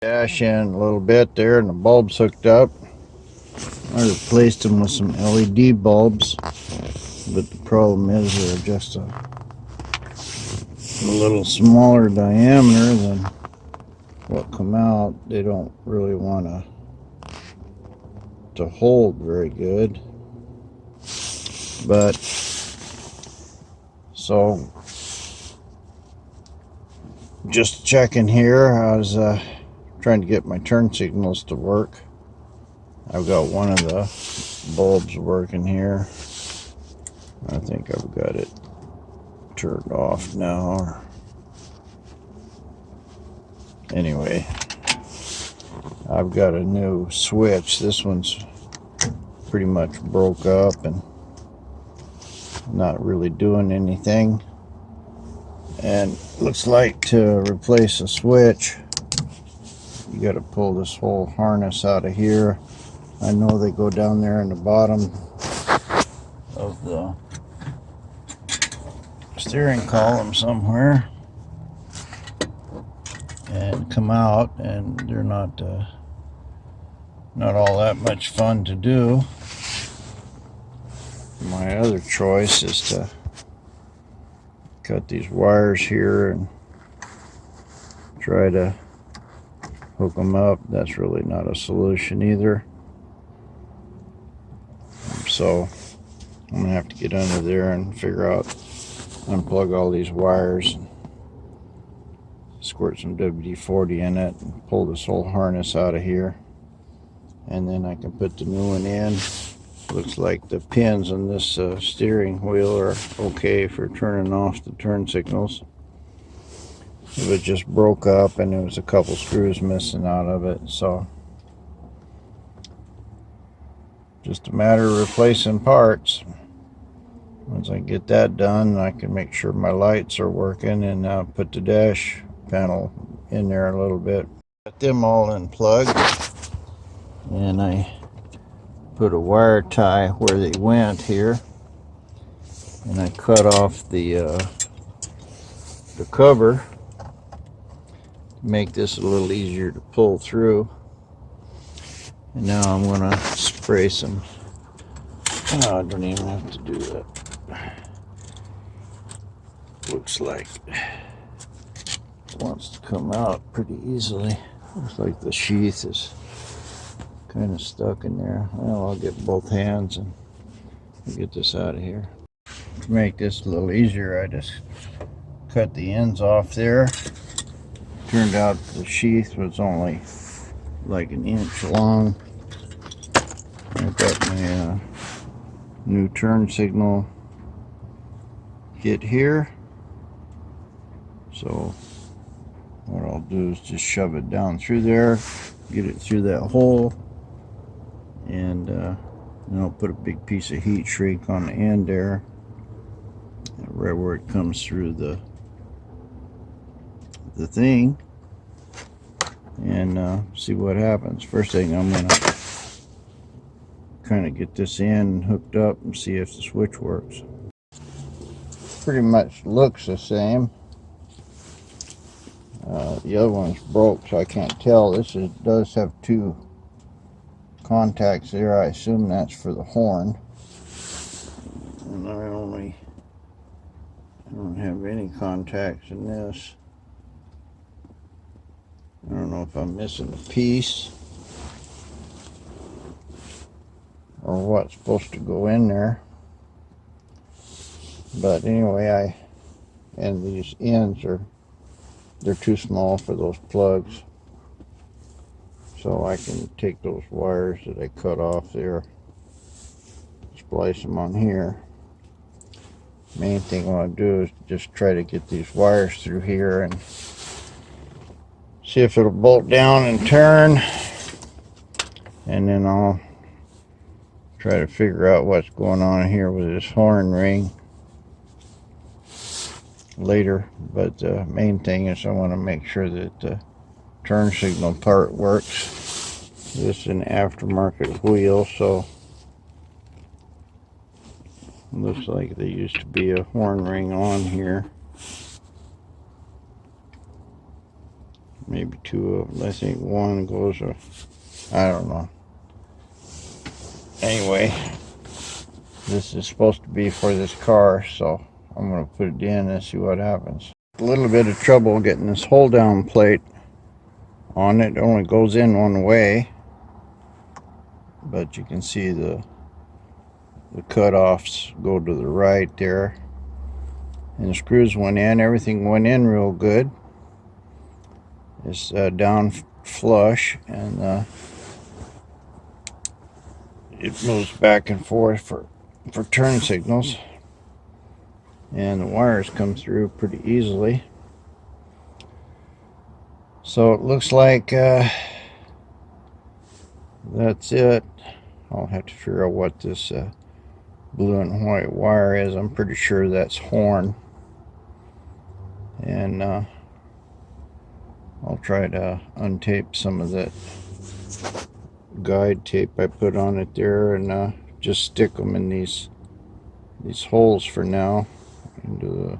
Dash in a little bit there, and the bulb's hooked up. I replaced them with some LED bulbs, but the problem is they're just a little smaller diameter than what come out. They don't really want to hold very good. But so just checking here, I was trying to get my turn signals to work. I've got one of the bulbs working here. I think I've got it turned off now. Anyway, I've got a new switch. This one's pretty much broke up and not really doing anything. And looks like to replace a switch, you got to pull this whole harness out of here. I know they go down there in the bottom of the steering column somewhere and come out, and they're not all that much fun to do. My other choice is to cut these wires here and try to hook them up. That's really not a solution either. So I'm gonna have to get under there and figure out, unplug all these wires and squirt some WD-40 in it and pull this whole harness out of here, and then I can put the new one in. Looks like the pins on this steering wheel are okay for turning off the turn signals. It just broke up and there was a couple screws missing out of it, so just a matter of replacing parts. Once I get that done, I can make sure my lights are working and put the dash panel in there a little bit. Got them all unplugged, and I put a wire tie where they went here, and I cut off the cover to make this a little easier to pull through. And now I'm going to spray some. Oh, I don't even have to do that. Looks like it wants to come out pretty easily. Looks like the sheath is kind of stuck in there. Well, I'll get both hands and get this out of here. To make this a little easier, I just cut the ends off there. Turned out the sheath was only like an inch long. I've got my new turn signal kit here. So what I'll do is just shove it down through there, get it through that hole, and then I'll put a big piece of heat shrink on the end there, right where it comes through the thing, and see what happens. First thing, I'm gonna kind of get this in hooked up and see if the switch works. Pretty much looks the same. The other one's broke, so I can't tell. This does have two contacts there. I assume that's for the horn. And I don't have any contacts in this. I don't know if I'm missing a piece or what's supposed to go in there. But anyway, and these ends they're too small for those plugs. So I can take those wires that I cut off there, splice them on here. Main thing I want to do is just try to get these wires through here and see if it'll bolt down and turn, and then I'll try to figure out what's going on here with this horn ring later. But the main thing is I want to make sure that the turn signal part works. This is an aftermarket wheel, so it looks like there used to be a horn ring on here. maybe two of them. I think one goes, I don't know. Anyway, this is supposed to be for this car, so I'm going to put it in and see what happens. A little bit of trouble getting this hold down plate on it. It only goes in one way, but you can see the cutoffs go to the right there, and the screws went in. Everything went in real good. It's down flush, and it moves back and forth for turn signals, and the wires come through pretty easily. So it looks like that's it. I'll have to figure out what this blue and white wire is. I'm pretty sure that's horn, and I'll try to untape some of that guide tape I put on it there, and just stick them in these holes for now into the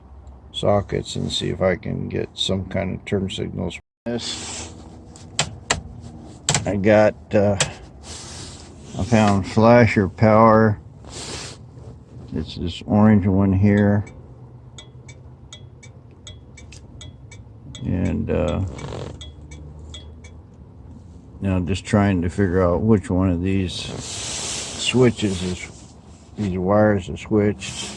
sockets and see if I can get some kind of turn signals. This I got I found flasher power. It's this orange one here, and now I'm just trying to figure out which one of these switches these wires are switched.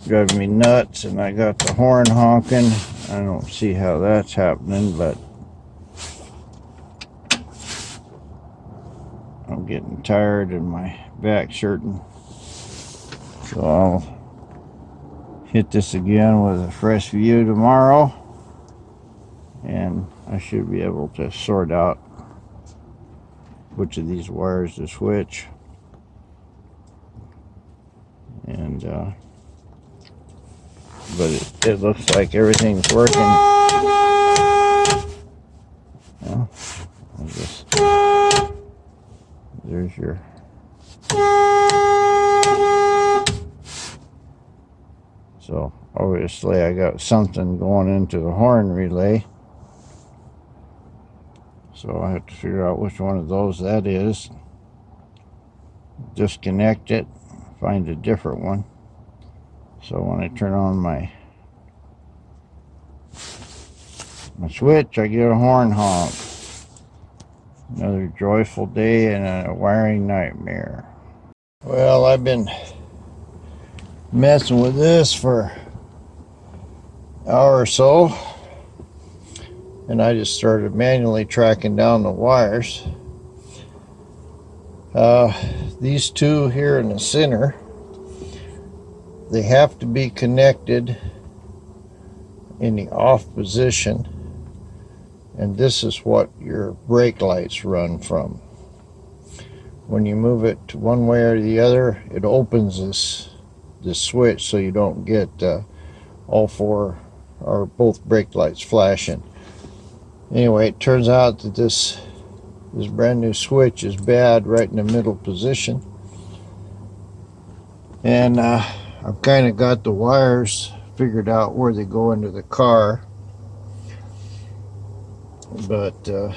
Driving me nuts, and I got the horn honking. I don't see how that's happening, but I'm getting tired and my back's hurting. So I'll hit this again with a fresh view tomorrow, and I should be able to sort out which of these wires to switch. And but it looks like everything's working. Well, I guess there's your so obviously I got something going into the horn relay, so I have to figure out which one of those that is, disconnect it, find a different one. So when I turn on my switch, I get a horn honk. Another joyful day and a wiring nightmare. Well, I've been messing with this for an hour or so, and I just started manually tracking down the wires. These two here in the center, they have to be connected in the off position, and this is what your brake lights run from. When you move it to one way or the other, it opens this switch so you don't get all four or both brake lights flashing. Anyway, it turns out that this brand new switch is bad right in the middle position, and I've kind of got the wires figured out where they go into the car, but the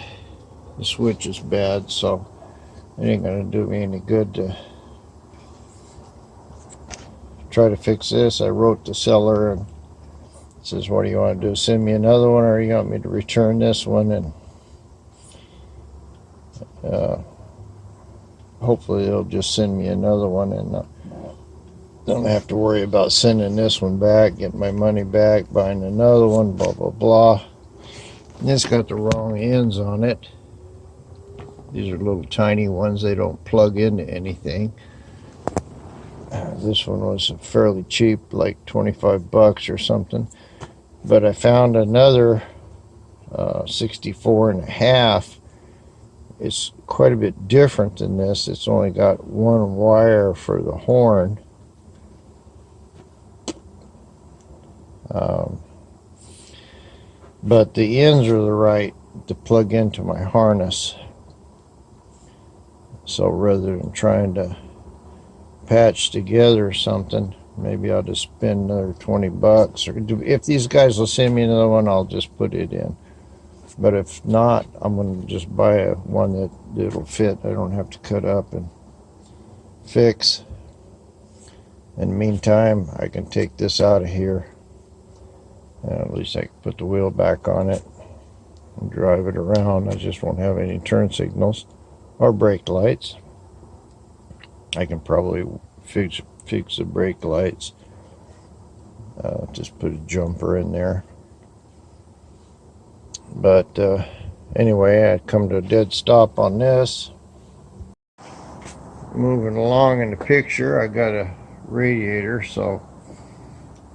switch is bad, so it ain't gonna do me any good to try to fix this. I wrote the seller and it says, what do you want to do, send me another one, or you want me to return this one? And hopefully they'll just send me another one, and don't have to worry about sending this one back, getting my money back, buying another one, blah blah blah. And it's got the wrong ends on it. These are little tiny ones, they don't plug into anything. This one was fairly cheap, like 25 bucks or something, but I found another 64 and a half. It's quite a bit different than this. It's only got one wire for the horn. But the ends are the right to plug into my harness. So rather than trying to patch together something, maybe I'll just spend another 20 bucks, or if these guys will send me another one, I'll just put it in. But if not, I'm going to just buy one that it'll fit. I don't have to cut up and fix. In the meantime, I can take this out of here. And at least I can put the wheel back on it and drive it around. I just won't have any turn signals or brake lights. I can probably fix the brake lights. Just put a jumper in there. But anyway, I come to a dead stop on this. Moving along in the picture, I got a radiator, so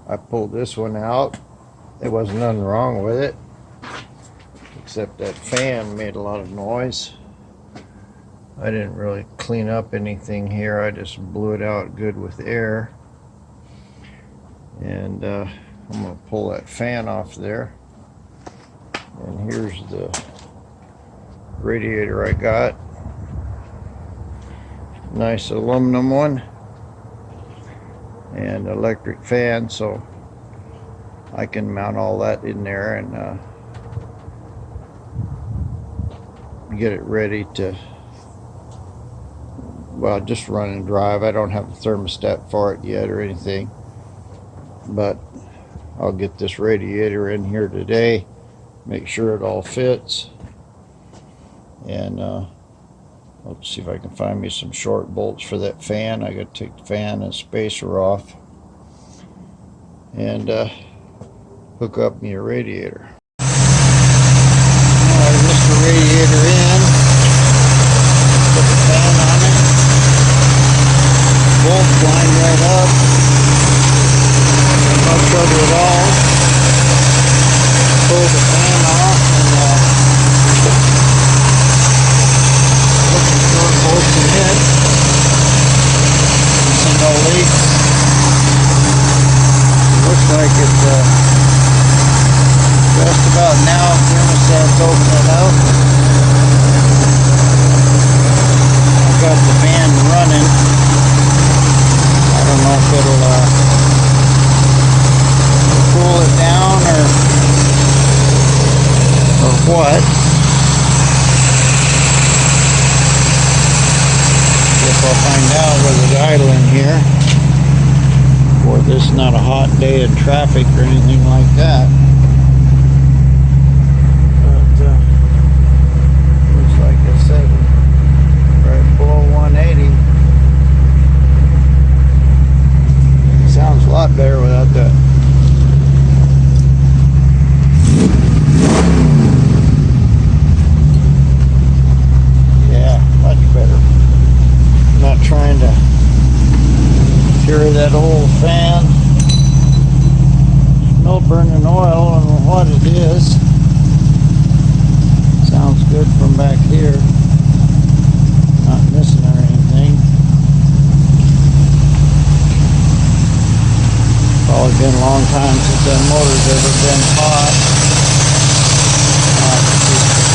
I pulled this one out. There wasn't nothing wrong with it, except that fan made a lot of noise. I didn't really clean up anything here. I just blew it out good with air. And I'm going to pull that fan off there. And here's the radiator I got. Nice aluminum one. And electric fan, so I can mount all that in there and get it ready to, well, just run and drive. I don't have a thermostat for it yet or anything, but I'll get this radiator in here today, make sure it all fits, and let's see if I can find me some short bolts for that fan. I got to take the fan and spacer off and hook up me a radiator. Now I missed the radiator in, put the fan on it, bolts line right up, no trouble at all. Pull the fan off and looking short bolts in it. See no leaks. Looks like it's just about now. Thermostat's opening up. I've got the fan running. I don't know if it'll cool it down or what. Guess I'll find out with it idling here. Or this is not a hot day in traffic or anything like that. But looks like it's setting right below 180. It sounds a lot better without that. Yeah, much better. I'm not trying to carry that old fan. No burning oil, I don't know what it is. Sounds good from back here. Not missing or anything. Probably been a long time since that motor's ever been hot.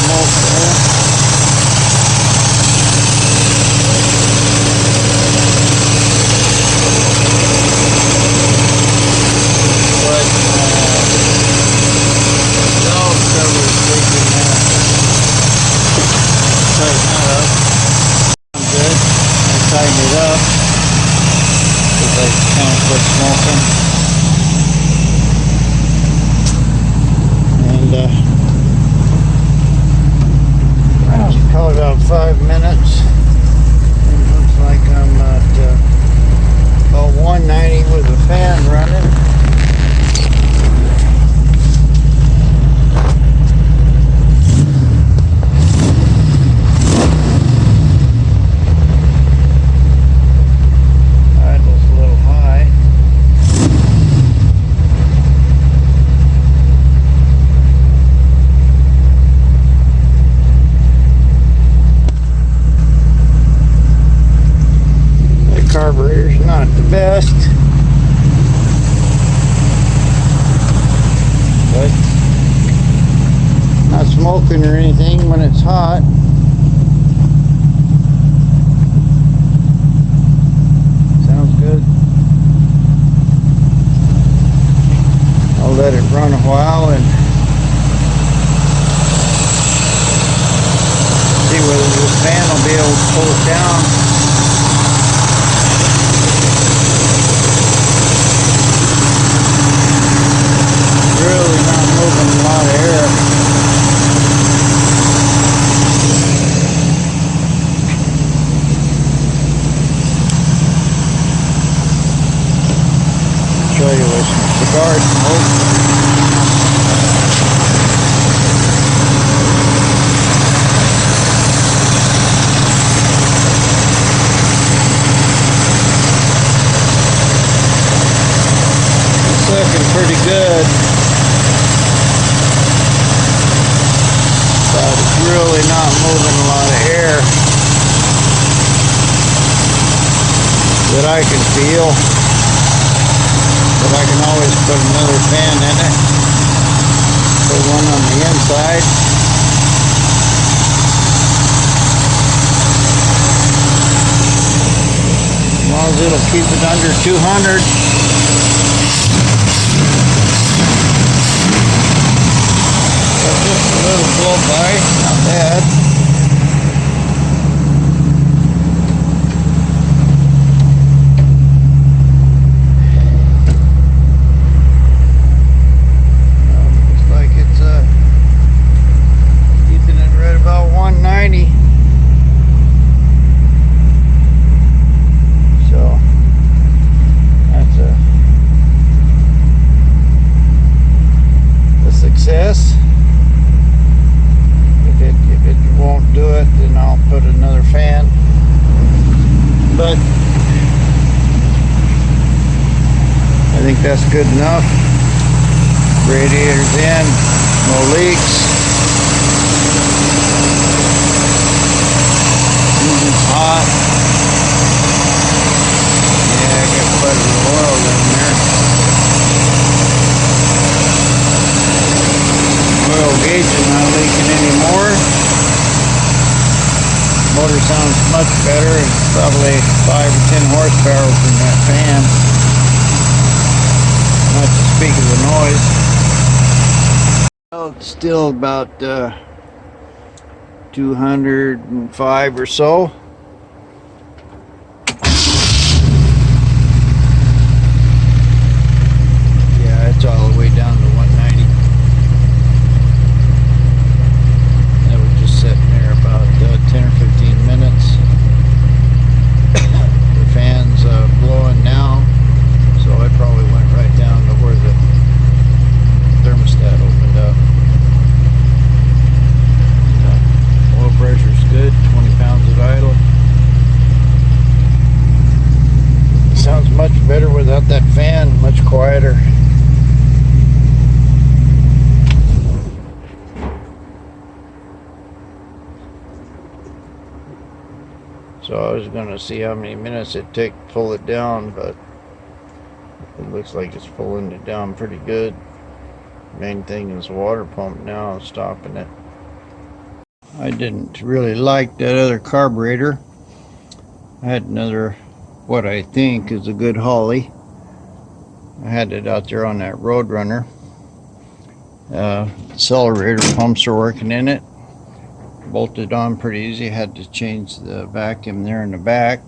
Smoke there. Tighten it up because I kind of quit smoking, and well, it's probably about 5 minutes. It looks like I'm at about 190 with the fan running. Carburetor's not the best, but not smoking or anything when it's hot. Sounds good. I'll let it run a while and fan will be able to pull it down. Really not moving a lot of air. Show you with some cigar smoke. It's looking pretty good. But it's really not moving a lot of air that I can feel. But I can always put another fan in it. Put one on the inside. As long as it'll keep it under 200. So just a little blow by, not bad. If it won't do it, then I'll put another fan. But I think that's good enough. Radiator's in, no leaks. Engine's hot. Yeah, I got quite a little oil down there. Oil gauge is not leaking anymore. Motor sounds much better. It's probably 5 or 10 horsepower from that fan. Not to speak of the noise. Well, it's still about 205 or so. Yeah, it's all the way down to 190. That was just sitting there about 10 or 15 minutes. The fan's blowing now, so I probably went right down to where the thermostat opened up. Oil pressure's good, 20 pounds at idle. Sounds much better without that fan, much quieter. So I was going to see how many minutes it take to pull it down, but it looks like it's pulling it down pretty good. Main thing is the water pump now, stopping it. I didn't really like that other carburetor. I had another, what I think is a good holley. I had it out there on that Roadrunner. Accelerator pumps are working in it. Bolted on pretty easy. Had to change the vacuum there in the back.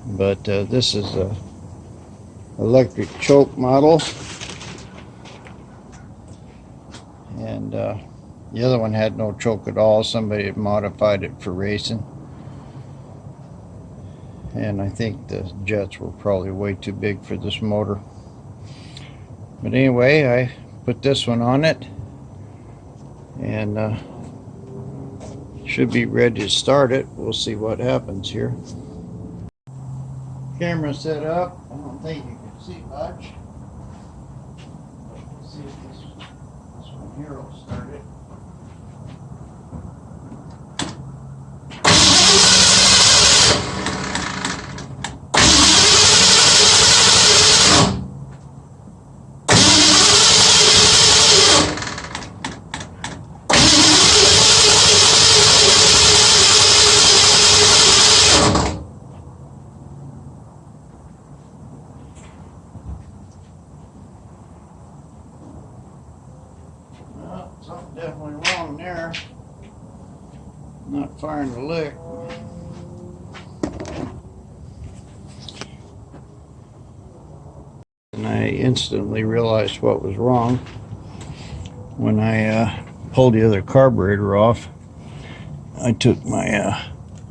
But this is a electric choke model. And the other one had no choke at all. Somebody had modified it for racing. And I think the jets were probably way too big for this motor. But anyway, I put this one on it. And should be ready to start it. We'll see what happens here. Camera set up. I don't think you can see much. Let's see if this one here will start it. Something not firing the lick. And I instantly realized what was wrong when I pulled the other carburetor off. I took my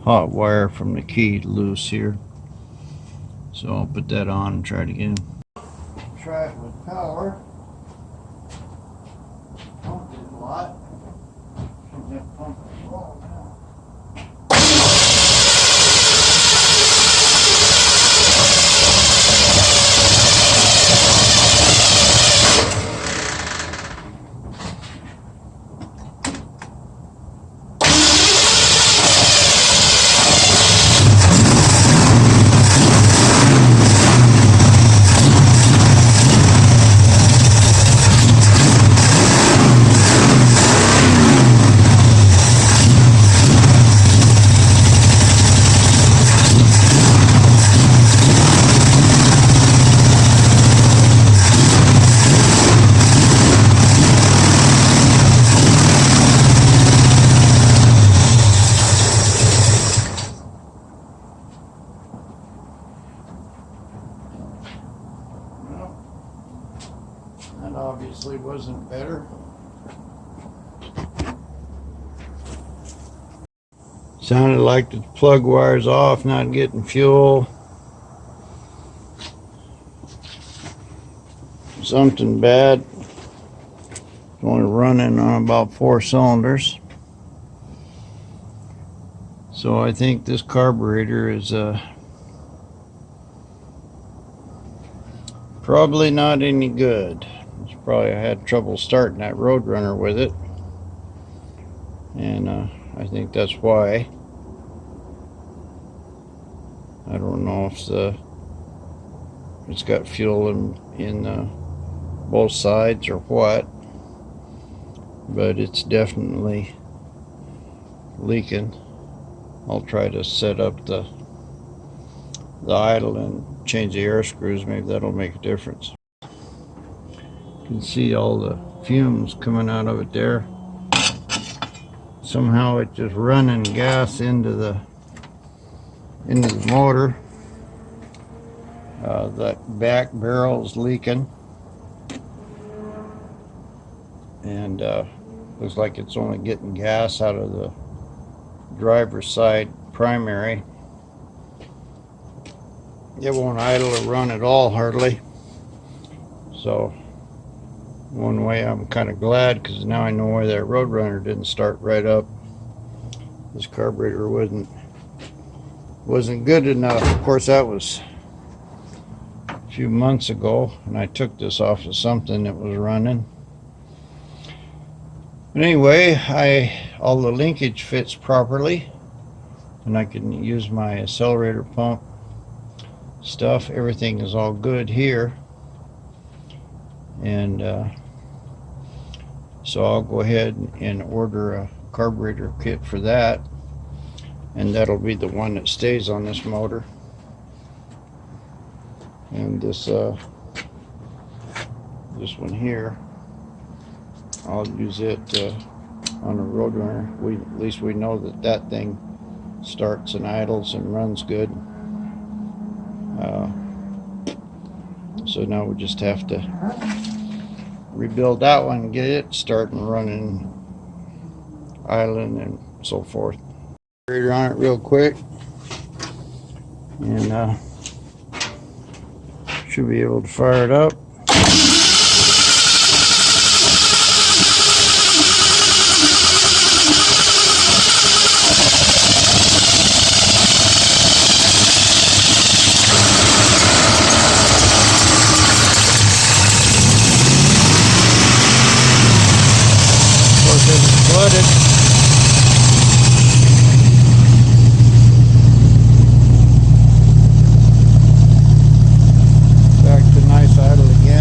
hot wire from the key loose here. So I'll put that on and try it again. Try it with power. Pumped it a lot. Should have pumped it all now. That obviously wasn't better. Sounded like the plug wire's off, not getting fuel. Something bad. It's only running on about 4 cylinders. So I think this carburetor is probably not any good. It's probably I had trouble starting that Roadrunner with it, and I think that's why. I don't know if it's got fuel in both sides or what, but it's definitely leaking. I'll try to set up the idle and change the air screws. Maybe that'll make a difference. You can see all the fumes coming out of it there. Somehow it's just running gas into the motor. That back barrel is leaking, and looks like it's only getting gas out of the driver's side primary. It won't idle or run at all hardly. So one way I'm kind of glad, because now I know why that Roadrunner didn't start right up. This carburetor wasn't good enough. Of course, that was a few months ago, and I took this off of something that was running. But anyway, all the linkage fits properly, and I can use my accelerator pump stuff. Everything is all good here, and so I'll go ahead and order a carburetor kit for that, and that'll be the one that stays on this motor. And this one here, I'll use it on a Roadrunner. At least we know that thing starts and idles and runs good. So now we just have to rebuild that one and get it starting running, idling, and so forth. Carburetor on it real quick, and should be able to fire it up. Flooded. Back to nice idle again.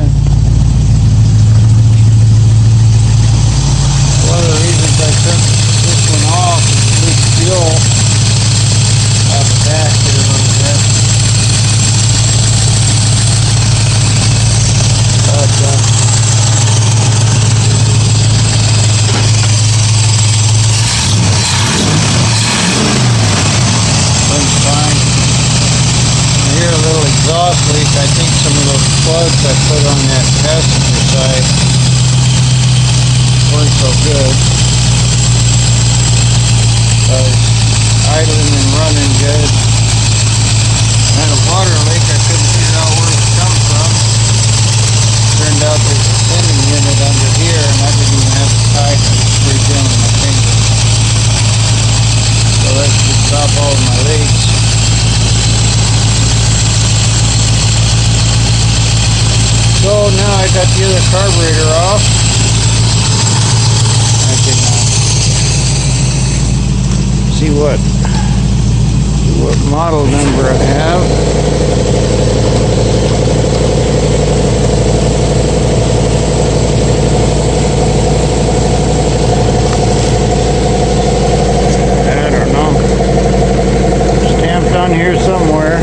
exhaust leak. I think some of those plugs I put on that passenger side weren't so good. I was idling and running good. I had a water leak. I couldn't figure out where it come from. Turned out there's a sending unit under here, and I didn't even have it tight. I just screwed down with my finger. So that should stop all of my leaks. So now I got the other carburetor off. I can see what model number I have. I don't know. Stamped on here somewhere.